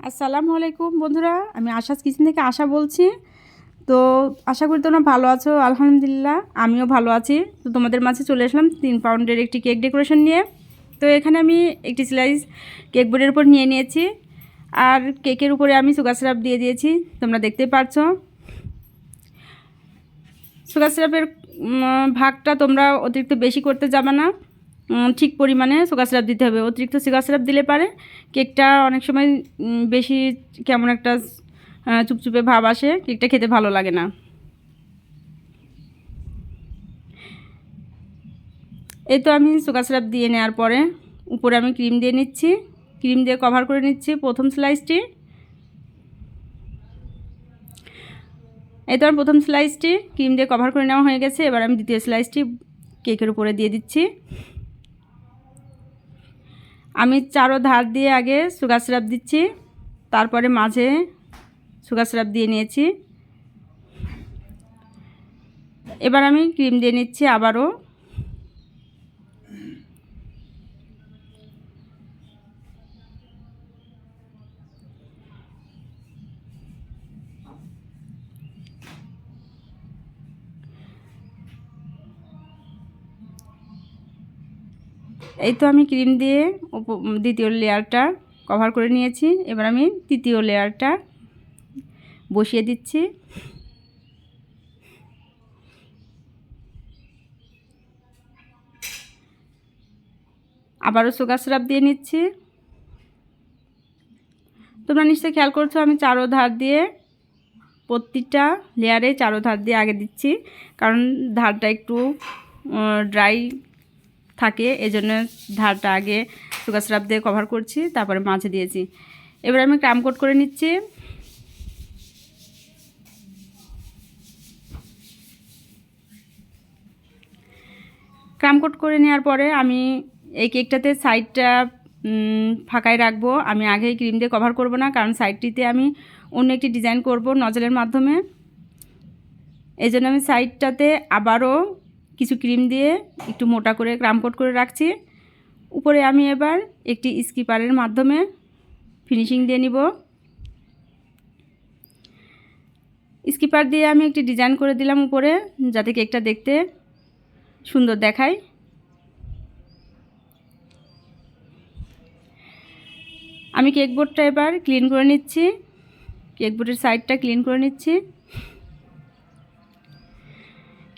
আসসালামু আলাইকুম বন্ধুরা, আমি আশাস কিচেন থেকে আশা বলছি। তো আশা করি তোমরা ভালো আছো। আলহামদুলিল্লাহ আমিও ভালো আছি। তো তোমাদের মাঝে চলে আসলাম 3 পাউন্ডের একটি কেক ডেকোরেশন নিয়ে। তো এখানে আমি একটি স্লাইস কেক বোর্ডের উপর নিয়ে নিয়েছি, আর কেকের উপরে আমি সুগার সিরাপ দিয়ে দিয়েছি, তোমরা দেখতেই পারছো। সুগার সিরাপের ভাগটা তোমরা অতিরিক্ত বেশি করতে যাবে না, ঠিক পরিমাণে সুগার সিরাপ দিতে হবে। অতিরিক্ত সুগার সিরাপ দিলে পারে কেকটা অনেক সময় বেশি কেমন একটা চুপচুপে ভাব আসে, কেকটা খেতে ভালো লাগে না। এই তো আমি সুগার সিরাপ দিয়ে নেওয়ার পরে উপরে আমি ক্রিম দিয়ে নিচ্ছি, ক্রিম দিয়ে কভার করে নিচ্ছি প্রথম স্লাইসটি। এই তো আমার প্রথম স্লাইসটি ক্রিম দিয়ে কভার করে নেওয়া হয়ে গেছে। এবার আমি দ্বিতীয় স্লাইসটি কেকের উপরে দিয়ে দিচ্ছি। আমি চারো ধার দিয়ে আগে সুগার সিরাপ দিচ্ছি, তারপরে মাঝে সুগার সিরাপ দিয়ে নিয়েছি। এবার আমি ক্রিম দিয়ে নিচ্ছি আবারও। এই তো আমি ক্রিম দিয়ে দ্বিতীয় লেয়ারটা কভার করে নিয়েছি। এবার আমি তৃতীয় লেয়ারটা বসিয়ে দিচ্ছি। আবারও সুগার সিরাপ দিয়ে নিচ্ছি। তোমরা নিশ্চয়ই খেয়াল করছো আমি চারো ধার দিয়ে প্রত্যেকটা লেয়ারে চারো ধার দিয়ে আগে দিচ্ছি, কারণ ধারটা একটু ড্রাই থাকে, এজন্য ধারটা আগে সুগার সিরাপ দিয়ে কভার করছি, তারপরে মাঝে দিয়েছি। এবার আমি ক্রাম কোট করে নিচ্ছি। ক্রাম কোট করে নেওয়ার পরে আমি এই কেকটাতে সাইডটা ফাঁকাই রাখবো। আমি আগেই ক্রিম দিয়ে কভার করব না, কারণ সাইডটিতে আমি অন্য একটি ডিজাইন করব নজলের মাধ্যমে। এই জন্য আমি সাইডটাতে আবারও কিছু ক্রিম দিয়ে একটু মোটা করে ক্রাম কোট করে রাখছি। উপরে আমি এবার একটি স্কিপারের মাধ্যমে ফিনিশিং দিয়ে নিব। স্কিপার দিয়ে আমি একটি ডিজাইন করে দিলাম উপরে, যাতে কেকটা দেখতে সুন্দর দেখায়। আমি কেক বোর্ডটা এবার ক্লিন করে নিচ্ছি, কেক বোর্ডের সাইডটা ক্লিন করে নিচ্ছি।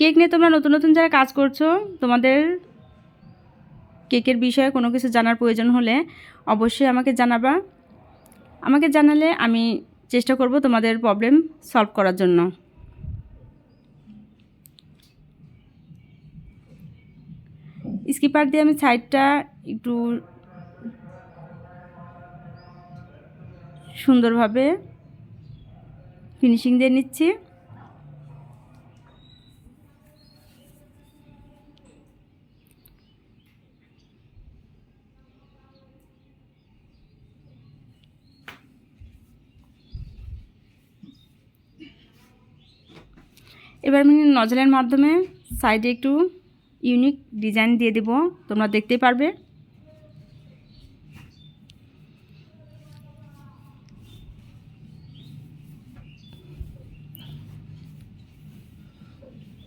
কেক নিয়ে তোমরা নতুন নতুন যারা কাজ করছো, তোমাদের কেকের বিষয়ে কোনো কিছু জানার প্রয়োজন হলে অবশ্যই আমাকে জানাবা। আমাকে জানালে আমি চেষ্টা করব তোমাদের প্রবলেম সলভ করার জন্য। স্কিপার দিয়ে আমি সাইডটা একটু সুন্দরভাবে ফিনিশিং দিয়ে নিচ্ছি। এবার আমি নজলের মাধ্যমে সাইডে একটু ইউনিক ডিজাইন দিয়ে দেব, তোমরা দেখতেই পারবে।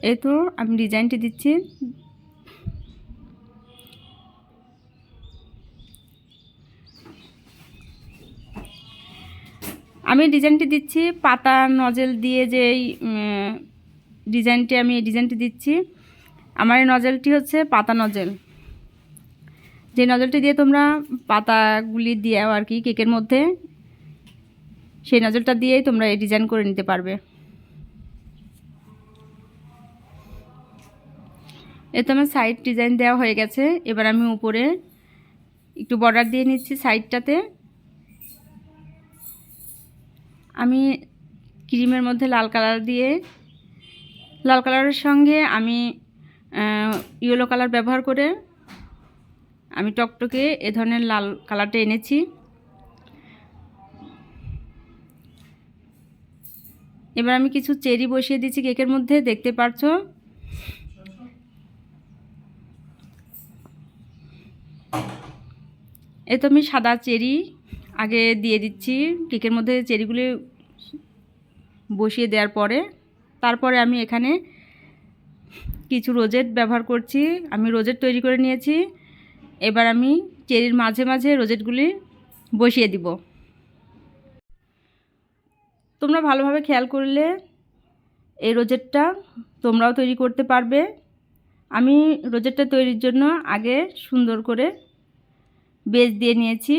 এই তো আমি ডিজাইনটি দিচ্ছি। আমি ডিজাইনটি দিচ্ছি পাতা নজেল দিয়ে, যে ডিজাইনটি আমি এই ডিজাইনটি দিচ্ছি। আমার এই নজেলটি হচ্ছে পাতা নজেল, যে নজলটি দিয়ে তোমরা পাতাগুলি দিয়েও আর কি কেকের মধ্যে, সেই নজলটা দিয়েই তোমরা এই ডিজাইন করে নিতে পারবে। এতে আমার সাইড ডিজাইন দেওয়া হয়ে গেছে। এবার আমি উপরে একটু বর্ডার দিয়ে নিচ্ছি সাইডটাতে। আমি ক্রিমের মধ্যে লাল কালার দিয়ে, লাল কালারের সঙ্গে আমি ইয়েলো কালার ব্যবহার করে আমি টকটকে এ ধরনের লাল কালারটা এনেছি। এবার আমি কিছু চেরি বসিয়ে দিচ্ছি কেকের মধ্যে, দেখতে পাচ্ছো। এই তো আমি সাদা চেরি আগে দিয়ে দিচ্ছি। কেকের মধ্যে চেরিগুলি বসিয়ে দেওয়ার পরে তারপরে আমি এখানে কিছু রোজেট ব্যবহার করছি। আমি রোজেট তৈরি করে নিয়েছি। এবার আমি চেরির মাঝে মাঝে রোজেটগুলি বসিয়ে দিব। তোমরা ভালোভাবে খেয়াল করলে এই রোজেটটা তোমরাও তৈরি করতে পারবে। আমি রোজেটটা তৈরির জন্য আগে সুন্দর করে বেস দিয়ে নিয়েছি।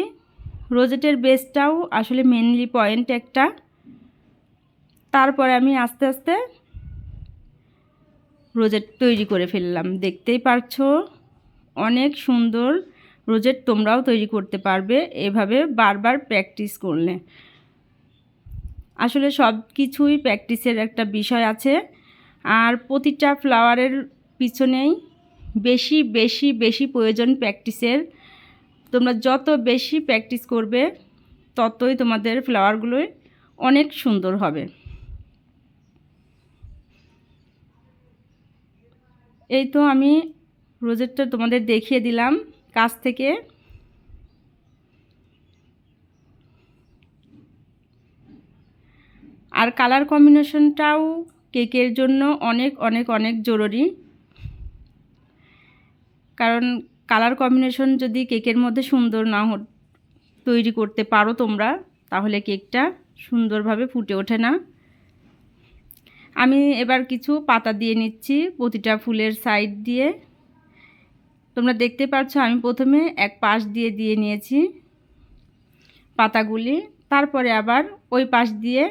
রোজেটের বেসটাও আসলে মেনলি পয়েন্ট একটা। তারপরে আমি আস্তে আস্তে রোজেট তৈরি করে ফেললাম। দেখতেই পারছো অনেক সুন্দর রোজেট তোমরাও তৈরি করতে পারবে এভাবে বারবার প্র্যাকটিস করলে। আসলে সব কিছুই প্র্যাকটিসের একটা বিষয় আছে, আর প্রতিটা ফ্লাওয়ারের পিছনেই বেশি বেশি বেশি প্রয়োজন প্র্যাকটিসের। তোমরা যত বেশি প্র্যাকটিস করবে ততই তোমাদের ফ্লাওয়ারগুলো অনেক সুন্দর হবে। এই তো আমি রোজেটটা তোমাদের দেখিয়ে দিলাম কাছ থেকে। আর কালার কম্বিনেশনটাও কেকের জন্য অনেক অনেক অনেক জরুরি, কারণ কালার কম্বিনেশন যদি কেকের মধ্যে সুন্দর না তৈরি করতে পারো তোমরা, তাহলে কেকটা সুন্দরভাবে ফুটে ওঠে না। আমি এবার কিছু পাতা দিয়ে নিচ্ছি প্রতিটা ফুলের সাইড দিয়ে। তোমরা দেখতে পাচ্ছ আমি প্রথমে এক পাশ দিয়ে দিয়ে নিয়েছি পাতাগুলি, তারপরে আবার ওই পাশ দিয়ে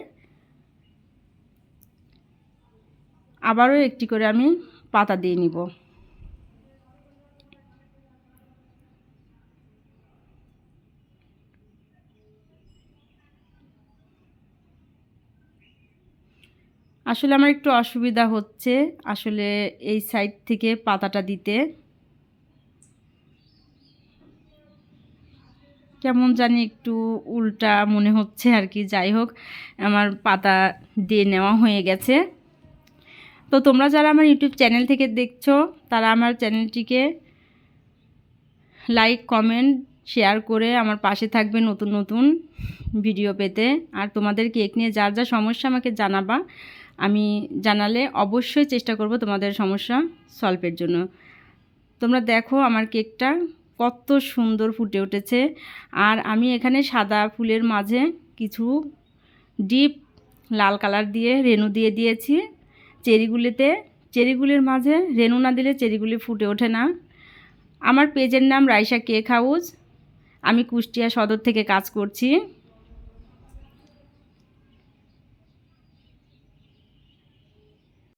আবারও একটি করে আমি পাতা দিয়ে নিব। আসলে আমার একটু অসুবিধা হচ্ছে আসলে এই সাইড থেকে পাতাটা দিতে, কেমন জানি একটু উল্টা মনে হচ্ছে আর কি। যাই হোক, আমার পাতা দিয়ে নেওয়া হয়ে গেছে। তো তোমরা যারা আমার ইউটিউব চ্যানেল থেকে দেখছো তারা আমার চ্যানেলটিকে লাইক কমেন্ট শেয়ার করে আমার পাশে থাকবে নতুন নতুন ভিডিও পেতে। আর তোমাদের কেক নিয়ে যার যা সমস্যা আমাকে জানাবা, আমি জানালে অবশ্যই চেষ্টা করব তোমাদের সমস্যা সলভের জন্য। তোমরা দেখো আমার কেকটা কত সুন্দর ফুটে উঠেছে। আর আমি এখানে সাদা ফুলের মাঝে কিছু ডিপ লাল কালার দিয়ে রেনু দিয়ে দিয়েছি চেরিগুলিতে। চেরিগুলির মাঝে রেনু না দিলে চেরিগুলি ফুটে ওঠে না। আমার পেজের নাম রাইসা কেক হাউস। আমি কুষ্টিয়া সদর থেকে কাজ করছি।